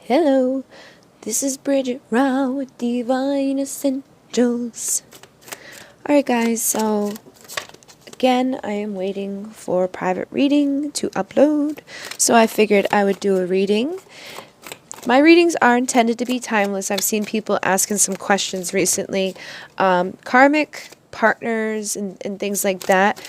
Hello, this is Bridget Rao with Divine Essentials. Alright guys, so again, I am waiting for a private reading to upload, so I figured I would do a reading. My readings are intended to be timeless. I've seen people asking some questions recently. Karmic partners and things like that,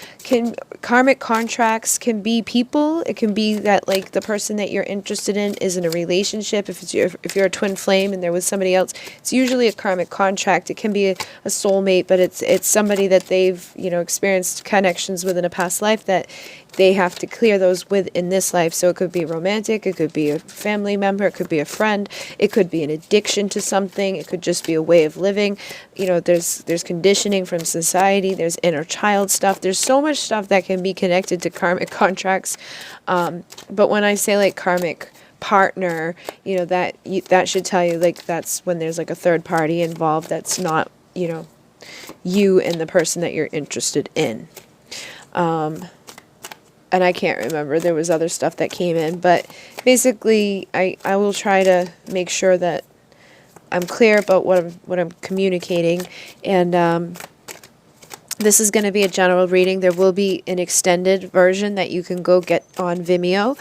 karmic contracts can be people. It can be that like the person that you're interested in is in a relationship. If you're a twin flame and there was somebody else, it's usually a karmic contract. It can be a soulmate, but it's somebody that they've experienced connections with in a past life that they have to clear those with in this life. So it could be romantic, it could be a family member, it could be a friend, it could be an addiction to something, it could just be a way of living. There's conditioning from society, there's inner child stuff, there's so much stuff that can be connected to karmic contracts. But when I say like karmic partner, that should tell you like that's when there's like a third party involved that's not, you and the person that you're interested in. And I can't remember, there was other stuff that came in, but basically I will try to make sure that I'm clear about what I'm communicating. And this is going to be a general reading. There will be an extended version that you can go get on Vimeo,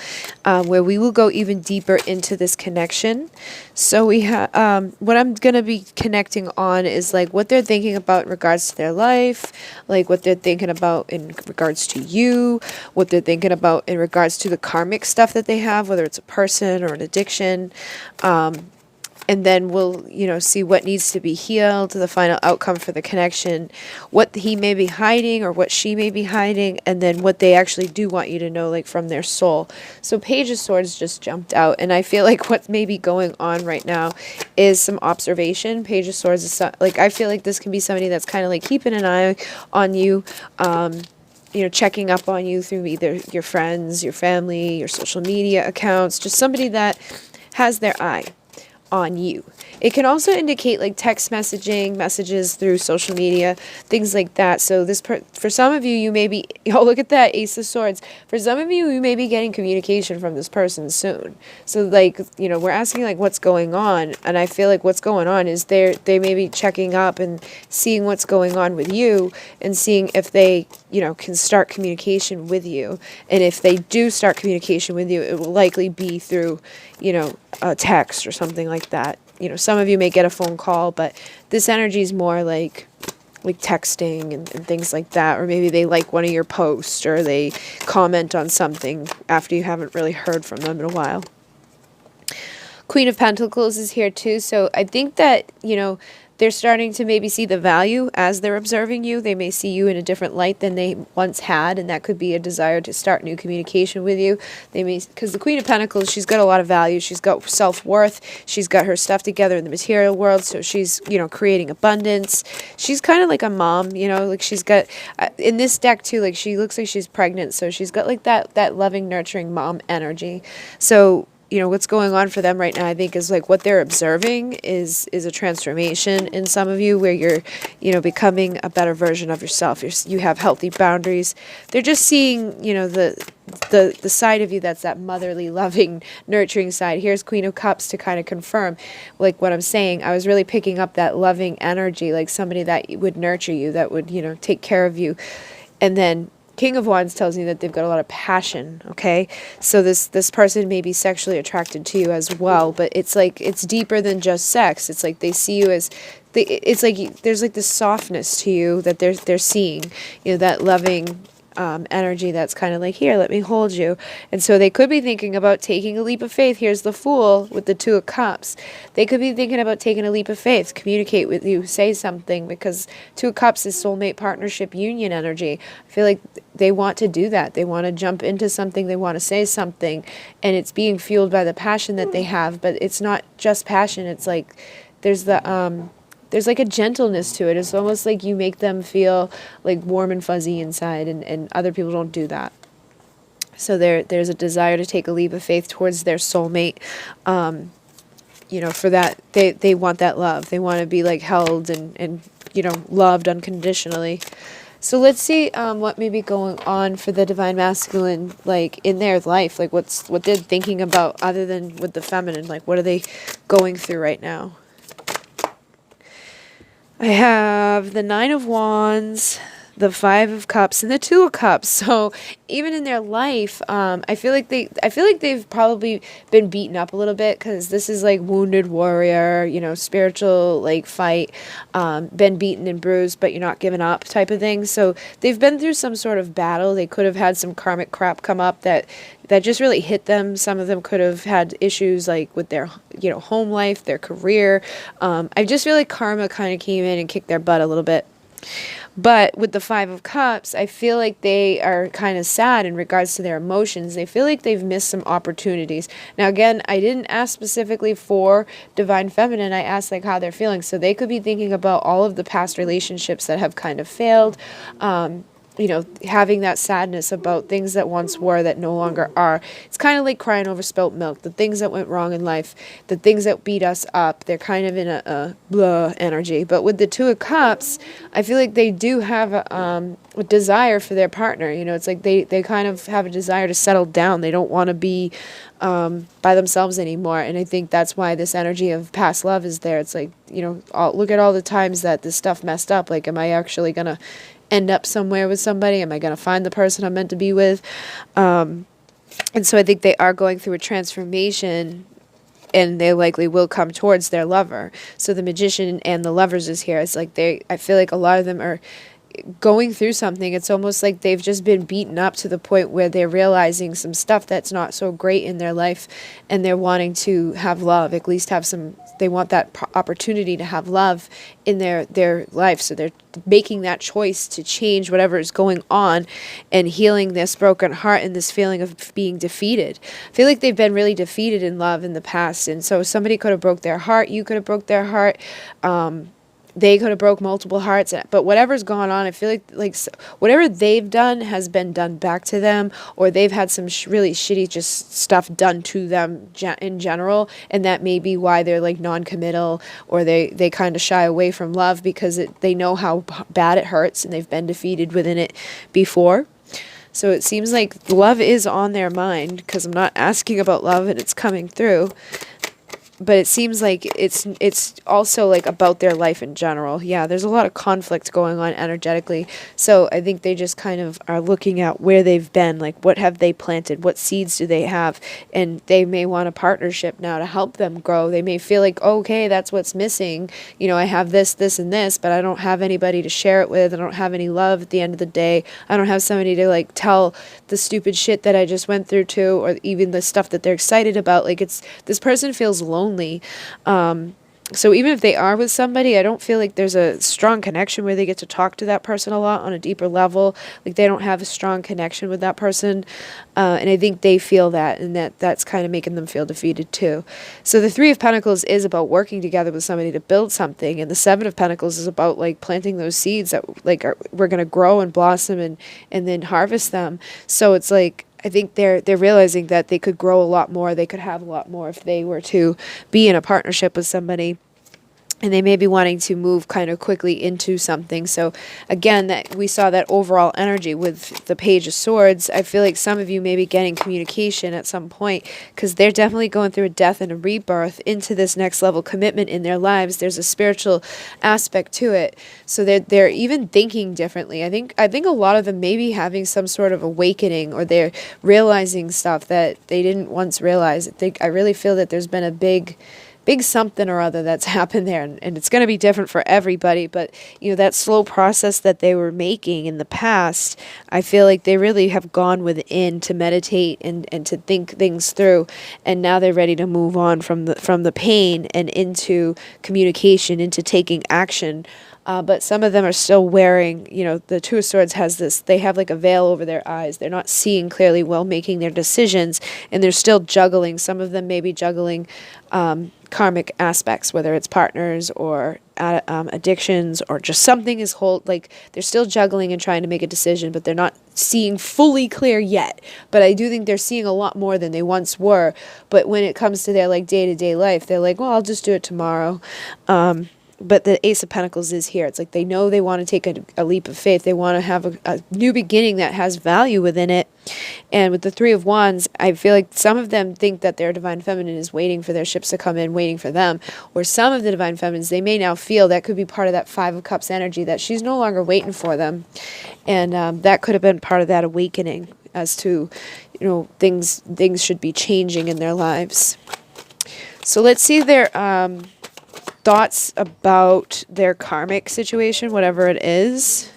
where we will go even deeper into this connection. So we have what I'm going to be connecting on is like what they're thinking about in regards to their life, like what they're thinking about in regards to you, what they're thinking about in regards to the karmic stuff that they have, whether it's a person or an addiction. And then we'll, see what needs to be healed, the final outcome for the connection, what he may be hiding or what she may be hiding, and then what they actually do want you to know, like from their soul. So Page of Swords just jumped out, and I feel like what may be going on right now is some observation. Page of Swords is like, I feel like this can be somebody that's kind of like keeping an eye on you, checking up on you through either your friends, your family, your social media accounts, just somebody that has their eye on you. It can also indicate like text messaging, messages through social media, things like that. So for some of you, you may be, oh, look at that, Ace of Swords. For some of you, you may be getting communication from this person soon. So like, we're asking like what's going on. And I feel like what's going on is they may be checking up and seeing what's going on with you and seeing if they, can start communication with you. And if they do start communication with you, it will likely be through, a text or something like that. Some of you may get a phone call, but this energy is more like texting and things like that. Or maybe they like one of your posts or they comment on something after you haven't really heard from them in a while. Queen of Pentacles is here too. So I think that, they're starting to maybe see the value as they're observing you. They may see you in a different light than they once had, and that could be a desire to start new communication with you. They may, because the Queen of Pentacles, she's got a lot of value. She's got self-worth. She's got her stuff together in the material world, so she's, creating abundance. She's kind of like a mom, like she's got, in this deck too, like she looks like she's pregnant, so she's got like that loving, nurturing mom energy. So, what's going on for them right now, I think, is like what they're observing is a transformation in some of you where you're, becoming a better version of yourself. You have healthy boundaries. They're just seeing, the side of you that's that motherly, loving, nurturing side. Here's Queen of Cups to kind of confirm, like what I'm saying. I was really picking up that loving energy, like somebody that would nurture you, that would, take care of you. And then King of Wands tells me that they've got a lot of passion, okay? So this person may be sexually attracted to you as well, but it's like, it's deeper than just sex. It's like they see you as, it's like there's like this softness to you that they're seeing, that loving energy that's kind of like, here, let me hold you. And so they could be thinking about taking a leap of faith. Here's the Fool with the Two of Cups. They could be thinking about taking a leap of faith, communicate with you, say something, because Two of Cups is soulmate, partnership, union energy. I feel like they want to do that. They want to jump into something. They want to say something, and it's being fueled by the passion that they have. But it's not just passion. It's like there's like a gentleness to it. It's almost like you make them feel like warm and fuzzy inside, and other people don't do that. So there's a desire to take a leap of faith towards their soulmate. For that, they want that love. They want to be like held and loved unconditionally. So let's see what may be going on for the divine masculine, like in their life, like what they're thinking about other than with the feminine, like what are they going through right now. I have the Nine of Wands, the Five of Cups, and the Two of Cups. So even in their life, I feel like they've probably been beaten up a little bit, because this is like wounded warrior, you know, spiritual like fight, been beaten and bruised, but you're not giving up type of thing. So they've been through some sort of battle. They could have had some karmic crap come up that just really hit them. Some of them could have had issues like with their, you know, home life, their career. I just feel like karma kind of came in and kicked their butt a little bit. But with the Five of Cups, I feel like they are kind of sad in regards to their emotions. They feel like they've missed some opportunities. Now, again, I didn't ask specifically for Divine Feminine. I asked like how they're feeling. So they could be thinking about all of the past relationships that have kind of failed. You know, having that sadness about things that once were that no longer are. It's kind of like crying over spilt milk. The things that went wrong in life, the things that beat us up, they're kind of in a blah energy. But with the Two of Cups, I feel like they do have a desire for their partner. You know, it's like they kind of have a desire to settle down. They don't want to be by themselves anymore. And I think that's why this energy of past love is there. It's like, you know, look at all the times that this stuff messed up. Like, am I actually going to end up somewhere with somebody? Am I going to find the person I'm meant to be with? And so I think they are going through a transformation, and they likely will come towards their lover. So the Magician and the Lovers is here. It's like I feel like a lot of them are going through something. It's almost like they've just been beaten up to the point where they're realizing some stuff that's not so great in their life, and they're wanting to have love, at least have some, they want that opportunity to have love in their life. So they're making that choice to change whatever is going on and healing this broken heart and this feeling of being defeated. I feel like they've been really defeated in love in the past, and so somebody could have broke their heart, you could have broke their heart, they could have broke multiple hearts, but whatever's gone on, I feel like whatever they've done has been done back to them, or they've had some really shitty just stuff done to them in general, and that may be why they're like non-committal, or they kind of shy away from love because they know how bad it hurts, and they've been defeated within it before. So it seems like love is on their mind, because I'm not asking about love and it's coming through. But it seems like it's also like about their life in general. Yeah, there's a lot of conflict going on energetically. So I think they just kind of are looking at where they've been, like what have they planted, what seeds do they have, and they may want a partnership now to help them grow. They may feel like, okay, that's what's missing. You know, I have this, this, and this, but I don't have anybody to share it with. I don't have any love at the end of the day. I don't have somebody to like tell the stupid shit that I just went through to, or even the stuff that they're excited about. Like this person feels lonely. So even if they are with somebody, I don't feel like there's a strong connection where they get to talk to that person a lot on a deeper level. Like they don't have a strong connection with that person. And I think they feel that, and that's kind of making them feel defeated too. So the Three of Pentacles is about working together with somebody to build something. And the Seven of Pentacles is about like planting those seeds that like we're going to grow and blossom and then harvest them. So it's like, I think they're realizing that they could grow a lot more, they could have a lot more if they were to be in a partnership with somebody. And they may be wanting to move kind of quickly into something. So again, that we saw that overall energy with the Page of Swords. I feel like some of you may be getting communication at some point, because they're definitely going through a death and a rebirth into this next level commitment in their lives. There's a spiritual aspect to it. So they're even thinking differently. I think a lot of them may be having some sort of awakening, or they're realizing stuff that they didn't once realize. I really feel that there's been a big something or other that's happened there, and it's going to be different for everybody, but you know, that slow process that they were making in the past, I feel like they really have gone within to meditate and to think things through, and now they're ready to move on from the pain and into communication, into taking action. But some of them are still wearing, you know, the Two of Swords has this, they have like a veil over their eyes. They're not seeing clearly while making their decisions, and they're still juggling. Some of them may be juggling karmic aspects, whether it's partners or addictions, or just something is like they're still juggling and trying to make a decision, but they're not seeing fully clear yet. But I do think they're seeing a lot more than they once were. But when it comes to their like day-to-day life, they're like, well, I'll just do it tomorrow. but the Ace of Pentacles is here. It's like they know they want to take a leap of faith. They want to have a new beginning that has value within it. And with the Three of Wands, I feel like some of them think that their Divine Feminine is waiting for their ships to come in, waiting for them. Or some of the Divine Feminines, they may now feel that could be part of that Five of Cups energy, that she's no longer waiting for them. And that could have been part of that awakening as to, things should be changing in their lives. So let's see their thoughts about their karmic situation, whatever it is.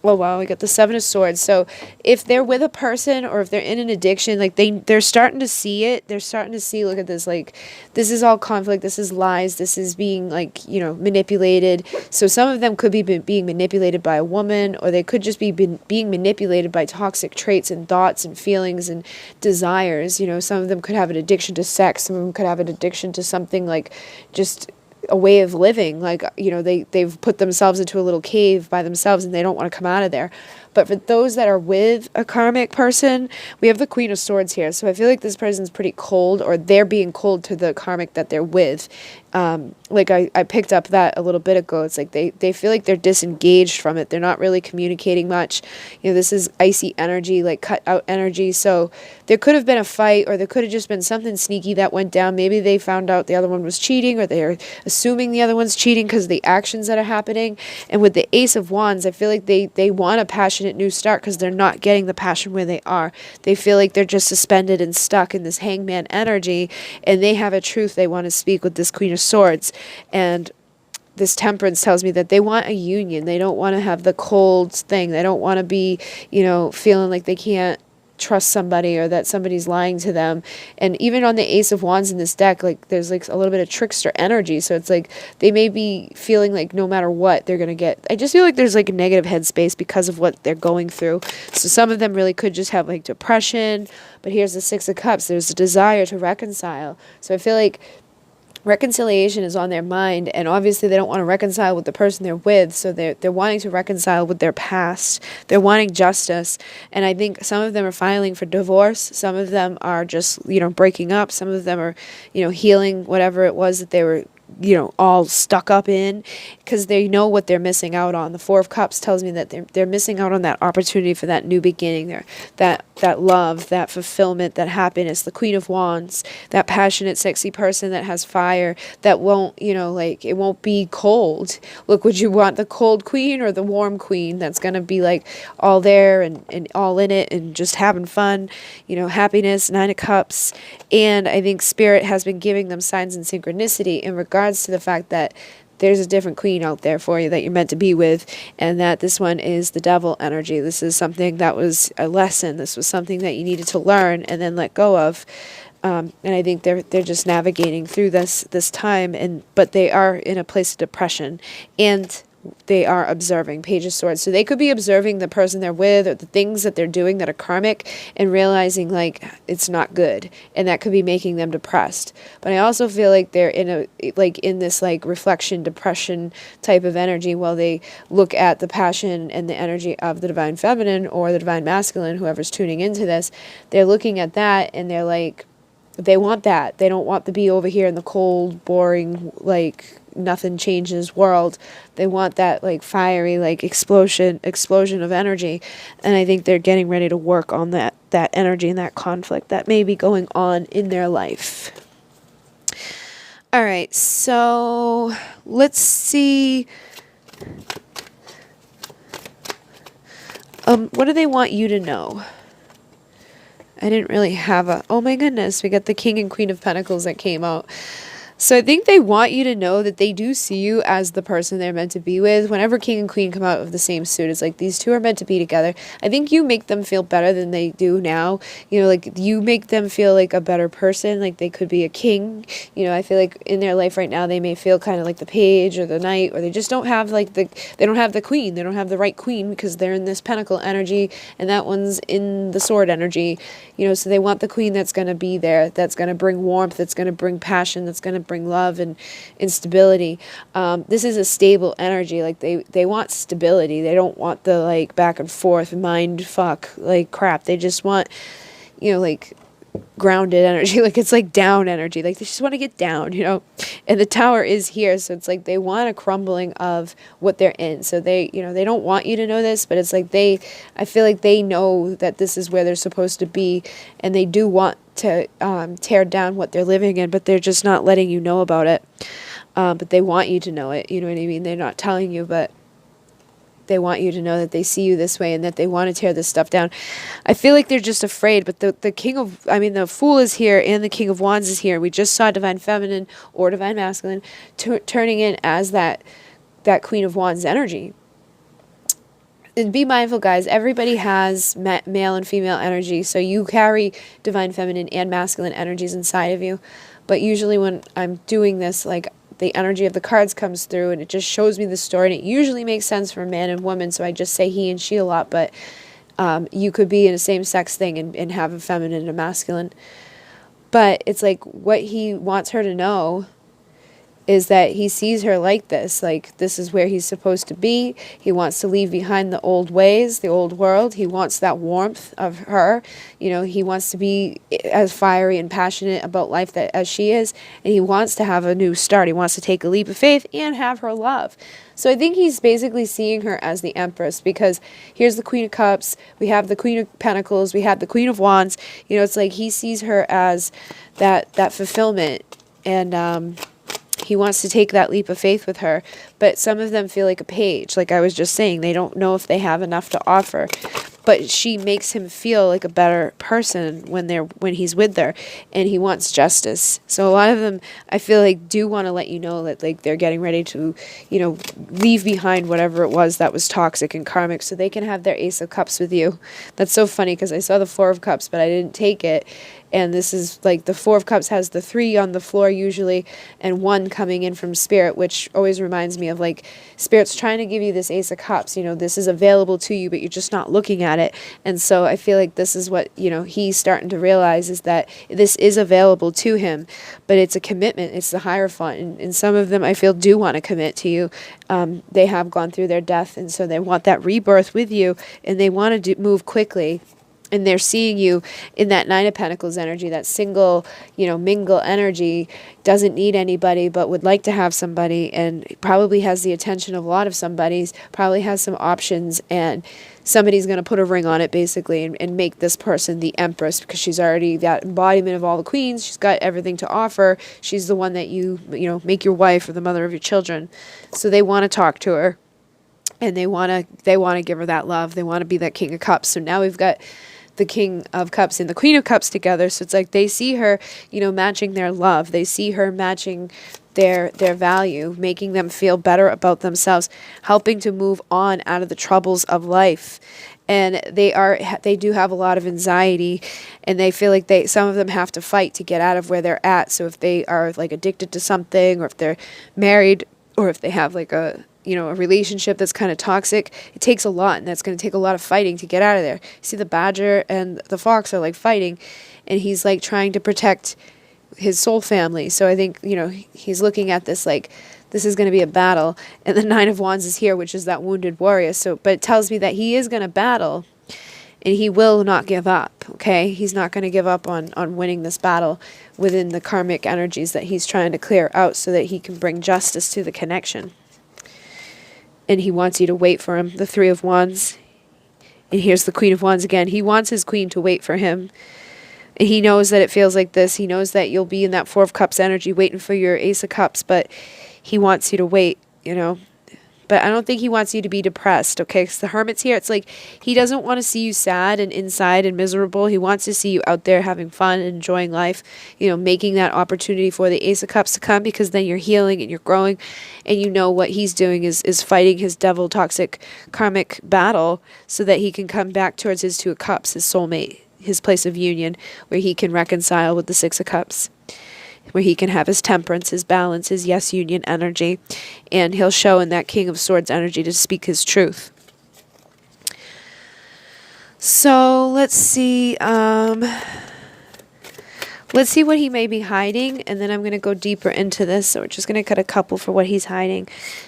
Oh wow, we got the Seven of Swords. So if they're with a person or if they're in an addiction, like they're starting to see it. They're starting to see, look at this, like this is all conflict, this is lies, this is being manipulated. So some of them could be being manipulated by a woman, or they could just be being manipulated by toxic traits and thoughts and feelings and desires. Some of them could have an addiction to sex, some of them could have an addiction to something like just a way of living, they've put themselves into a little cave by themselves and they don't want to come out of there. But for those that are with a karmic person, we have the Queen of Swords here. So I feel like this person's pretty cold, or they're being cold to the karmic that they're with. I picked up that a little bit ago. It's like they feel like they're disengaged from it. They're not really communicating much. This is icy energy, like cut out energy. So there could have been a fight, or there could have just been something sneaky that went down. Maybe they found out the other one was cheating, or they're assuming the other one's cheating because of the actions that are happening. And with the Ace of Wands, I feel like they want a passionate new start because they're not getting the passion where they are. They feel like they're just suspended and stuck in this hangman energy, and they have a truth they want to speak with this Queen of Swords. And this Temperance tells me that they want a union. They don't want to have the cold thing. They don't want to be, feeling like they can't trust somebody or that somebody's lying to them. And even on the Ace of Wands in this deck, there's a little bit of trickster energy. So it's like they may be feeling like no matter what they're gonna get. I just feel like there's a negative headspace because of what they're going through. So some of them really could just have depression. But here's the Six of Cups. There's a desire to reconcile. So I feel like reconciliation is on their mind, and obviously they don't want to reconcile with the person they're with, so they're wanting to reconcile with their past. They're wanting justice, and I think some of them are filing for divorce. Some of them are just breaking up. Some of them are healing whatever it was that they were all stuck up in, because they know what they're missing out on. The Four of Cups tells me that they're missing out on that opportunity for that new beginning, that love, that fulfillment, that happiness. The Queen of Wands, that passionate, sexy person that has fire, that won't, it won't be cold. Look, would you want the cold queen or the warm queen that's going to be all there and all in it and just having fun, happiness, Nine of Cups. And I think Spirit has been giving them signs and synchronicity in regards to the fact that there's a different queen out there for you that you're meant to be with, and that this one is the Devil energy. This is something that was a lesson. This was something that you needed to learn and then let go of. And I think they're just navigating through this time, but they are in a place of depression, and they are observing. Page of Swords. So they could be observing the person they're with or the things that they're doing that are karmic and realizing it's not good, and that could be making them depressed. But I also feel like they're in this reflection depression type of energy while they look at the passion and the energy of the Divine Feminine or the Divine Masculine, whoever's tuning into this. They're looking at that and they're they want that. They don't want to be over here in the cold, boring, nothing changes world. They want that fiery, explosion of energy. And I think they're getting ready to work on that energy and that conflict that may be going on in their life. All right, so let's see. What do they want you to know? I didn't really have oh my goodness, we got the King and Queen of Pentacles that came out. So I think they want you to know that they do see you as the person they're meant to be with. Whenever King and Queen come out of the same suit, it's these two are meant to be together. I think you make them feel better than they do now. You make them feel like a better person, like they could be a king. I feel like in their life right now, they may feel kind of like the page or the knight, or they just don't have they don't have the queen. They don't have the right queen because they're in this pentacle energy and that one's in the sword energy. So they want the queen that's going to be there, that's going to bring warmth, that's going to bring passion, that's going to bring love and stability. This is a stable energy. They want stability. They don't want the back and forth mind fuck crap. They just want grounded energy, like it's like down energy, like they just want to get down, you know. And the Tower is here, so it's like they want a crumbling of what they're in. So they, you know, they don't want you to know this, but it's like I feel like they know that this is where they're supposed to be, and they do want to tear down what they're living in, but they're just not letting you know about it. But they want you to know it, you know what I mean? They're not telling you, but they want you to know that they see you this way and that they want to tear this stuff down. I feel like they're just afraid, but the Fool is here and the King of Wands is here. We just saw Divine Feminine or Divine Masculine turning in as that Queen of Wands energy. And be mindful, guys, everybody has male and female energy, so you carry Divine Feminine and Masculine energies inside of you. But usually when I'm doing this, like, the energy of the cards comes through and it just shows me the story, and it usually makes sense for man and woman, so I just say he and she a lot, but you could be in a same-sex thing and have a feminine and a masculine. But it's like what he wants her to know is that he sees her like this is where he's supposed to be. He wants to leave behind the old ways, the old world. He wants that warmth of her. You know, he wants to be as fiery and passionate about life as she is, and he wants to have a new start. He wants to take a leap of faith and have her love. So I think he's basically seeing her as the Empress, because here's the Queen of Cups, we have the Queen of Pentacles, we have the Queen of Wands. You know, it's like he sees her as that fulfillment, and he wants to take that leap of faith with her. But some of them feel like a page, like I was just saying. They don't know if they have enough to offer. But she makes him feel like a better person when he's with her, and he wants justice. So a lot of them, I feel like, do want to let you know that, like, they're getting ready to, you know, leave behind whatever it was that was toxic and karmic, so they can have their Ace of Cups with you. That's so funny, because I saw the Four of Cups, but I didn't take it. And this is like the Four of Cups has the 3 on the floor usually, and 1 coming in from Spirit, which always reminds me of, like, Spirit's trying to give you this Ace of Cups. You know, this is available to you, but you're just not looking at it. And so I feel like this is what, you know, he's starting to realize, is that this is available to him, but it's a commitment. It's the Hierophant. And some of them, I feel, do want to commit to you. They have gone through their death, and so they want that rebirth with you, and they want to move quickly. And they're seeing you in that Nine of Pentacles energy, that single, you know, mingle energy, doesn't need anybody but would like to have somebody, and probably has the attention of a lot of somebodies, probably has some options, and somebody's going to put a ring on it, basically, and make this person the Empress, because she's already that embodiment of all the queens. She's got everything to offer. She's the one that you know, make your wife or the mother of your children. So they want to talk to her, and they want to give her that love. They want to be that King of Cups. So now we've got the King of Cups and the Queen of Cups together. So it's like they see her, you know, matching their love. They see her matching their value, making them feel better about themselves, helping to move on out of the troubles of life. And they do have a lot of anxiety, and they feel like some of them have to fight to get out of where they're at. So if they are, like, addicted to something, or if they're married, or if they have, like, a relationship that's kind of toxic, it takes a lot, and that's going to take a lot of fighting to get out of there. See, the badger and the fox are, like, fighting, and he's, like, trying to protect his soul family. So I think, you know, he's looking at this like, this is going to be a battle. And the Nine of Wands is here, which is that wounded warrior. So, but it tells me that he is going to battle, and he will not give up, okay? He's not going to give up on winning this battle within the karmic energies that he's trying to clear out, so that he can bring justice to the connection. And he wants you to wait for him, the Three of Wands. And here's the Queen of Wands again. He wants his queen to wait for him. And he knows that it feels like this. He knows that you'll be in that Four of Cups energy waiting for your Ace of Cups, but he wants you to wait, you know. But I don't think he wants you to be depressed, okay? Because the Hermit's here. It's like he doesn't want to see you sad and inside and miserable. He wants to see you out there having fun and enjoying life, you know, making that opportunity for the Ace of Cups to come, because then you're healing and you're growing, and you know what he's doing is fighting his devil toxic karmic battle, so that he can come back towards his Two of Cups, his soulmate, his place of union, where he can reconcile with the Six of Cups, where he can have his temperance, his balance, his yes union energy, and he'll show in that King of Swords energy to speak his truth. So let's see, what Let's see what he may be hiding, and then I'm going to go deeper into this. So we're just going to cut a couple for what he's hiding.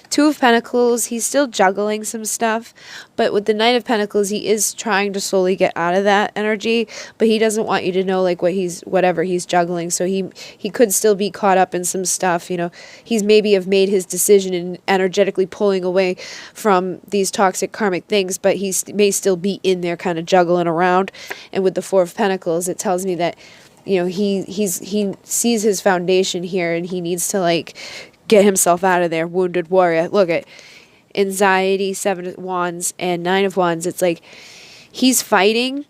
Two of Pentacles, he's still juggling some stuff, but with the Knight of Pentacles, he is trying to slowly get out of that energy, but he doesn't want you to know like whatever he's juggling. So he could still be caught up in some stuff, you know. He's maybe have made his decision and energetically pulling away from these toxic karmic things, but he may still be in there kind of juggling around. And with the Four of Pentacles, it tells me that, you know, he sees his foundation here, and he needs to like get himself out of there. Wounded warrior. Look at anxiety, Seven of Wands, and Nine of Wands. It's like he's fighting,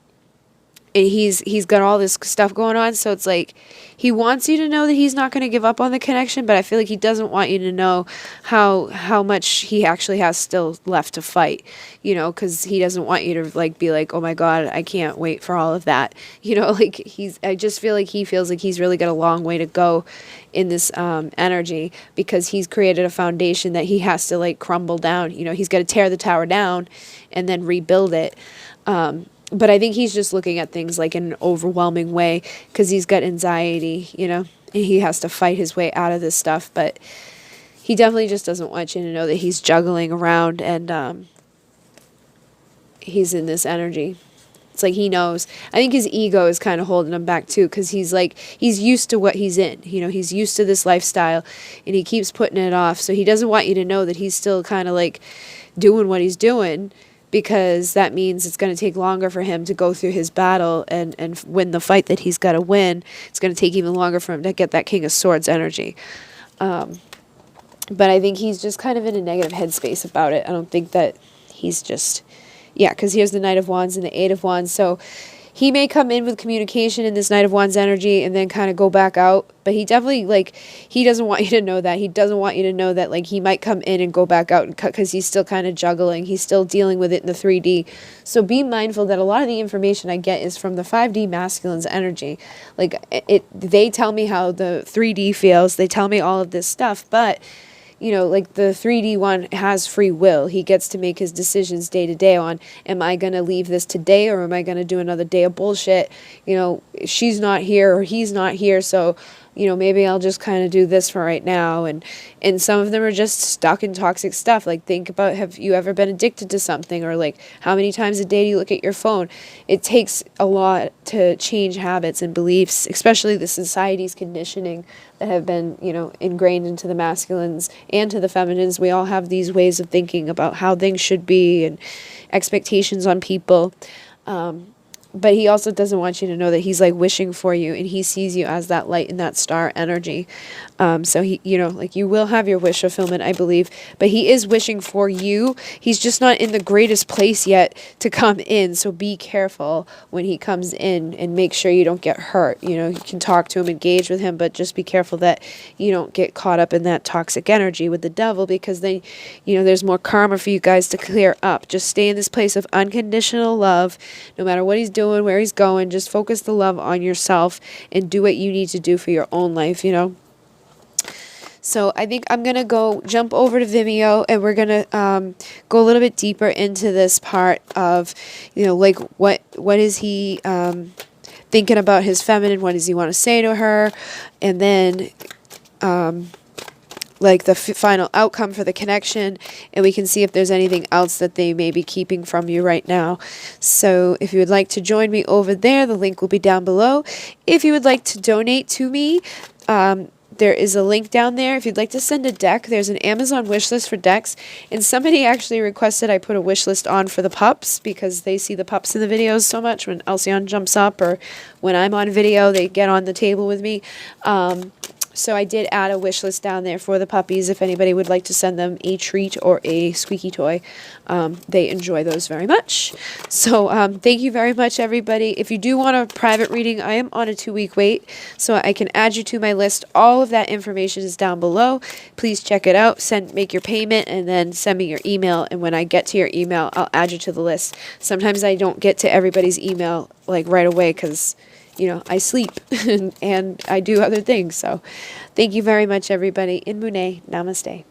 and he's got all this stuff going on. So it's like he wants you to know that he's not going to give up on the connection, but I feel like he doesn't want you to know how much he actually has still left to fight, you know, because he doesn't want you to like be like, oh my God, I can't wait for all of that, you know. Like I just feel like he feels like he's really got a long way to go in this energy, because he's created a foundation that he has to like crumble down, you know. He's got to tear the tower down and then rebuild it. But I think he's just looking at things like in an overwhelming way, because he's got anxiety, you know, and he has to fight his way out of this stuff. But he definitely just doesn't want you to know that he's juggling around, and he's in this energy. It's like he knows. I think his ego is kind of holding him back too, because he's used to what he's in. You know, he's used to this lifestyle, and he keeps putting it off. So he doesn't want you to know that he's still kind of like doing what he's doing, because that means it's going to take longer for him to go through his battle and win the fight that he's got to win. It's going to take even longer for him to get that King of Swords energy. But I think he's just kind of in a negative headspace about it. I don't think that he's just, yeah, because here's the Knight of Wands and the Eight of Wands. So he may come in with communication in this Knight of Wands energy and then kind of go back out. But he definitely, like, he doesn't want you to know that. He doesn't want you to know that, like, he might come in and go back out because he's still kind of juggling. He's still dealing with it in the 3D. So be mindful that a lot of the information I get is from the 5D masculine's energy. Like, they tell me how the 3D feels. They tell me all of this stuff. But you know, like the 3D one has free will. He gets to make his decisions day to day on, am I going to leave this today, or am I going to do another day of bullshit? You know, she's not here or he's not here, so, you know, maybe I'll just kind of do this for right now. And some of them are just stuck in toxic stuff. Like, think about, have you ever been addicted to something? Or like, how many times a day do you look at your phone? It takes a lot to change habits and beliefs, especially the society's conditioning that have been, you know, ingrained into the masculines and to the feminines. We all have these ways of thinking about how things should be and expectations on people. But he also doesn't want you to know that he's like wishing for you, and he sees you as that light and that star energy. So he, you know, like, you will have your wish fulfillment, I believe, but he is wishing for you. He's just not in the greatest place yet to come in. So be careful when he comes in, and make sure you don't get hurt. You know, you can talk to him, engage with him, but just be careful that you don't get caught up in that toxic energy with the devil, because then, you know, there's more karma for you guys to clear up. Just stay in this place of unconditional love, no matter what he's doing, where he's going. Just focus the love on yourself and do what you need to do for your own life, you know. So I think I'm going to go jump over to Vimeo, and we're going to go a little bit deeper into this part of, you know, like, what is he thinking about his feminine? What does he want to say to her? And then like the final outcome for the connection, and we can see if there's anything else that they may be keeping from you right now. So if you would like to join me over there, the link will be down below. If you would like to donate to me, there is a link down there. If you'd like to send a deck, there's an Amazon wish list for decks. And somebody actually requested I put a wish list on for the pups, because they see the pups in the videos so much. When Alcyon jumps up, or when I'm on video, they get on the table with me. So I did add a wish list down there for the puppies if anybody would like to send them a treat or a squeaky toy. They enjoy those very much. So thank you very much, everybody. If you do want a private reading, I am on a 2-week wait, so I can add you to my list. All of that information is down below. Please check it out. Make your payment, and then send me your email. And when I get to your email, I'll add you to the list. Sometimes I don't get to everybody's email like right away, because, you know, I sleep and I do other things. So thank you very much, everybody. In Mune, namaste.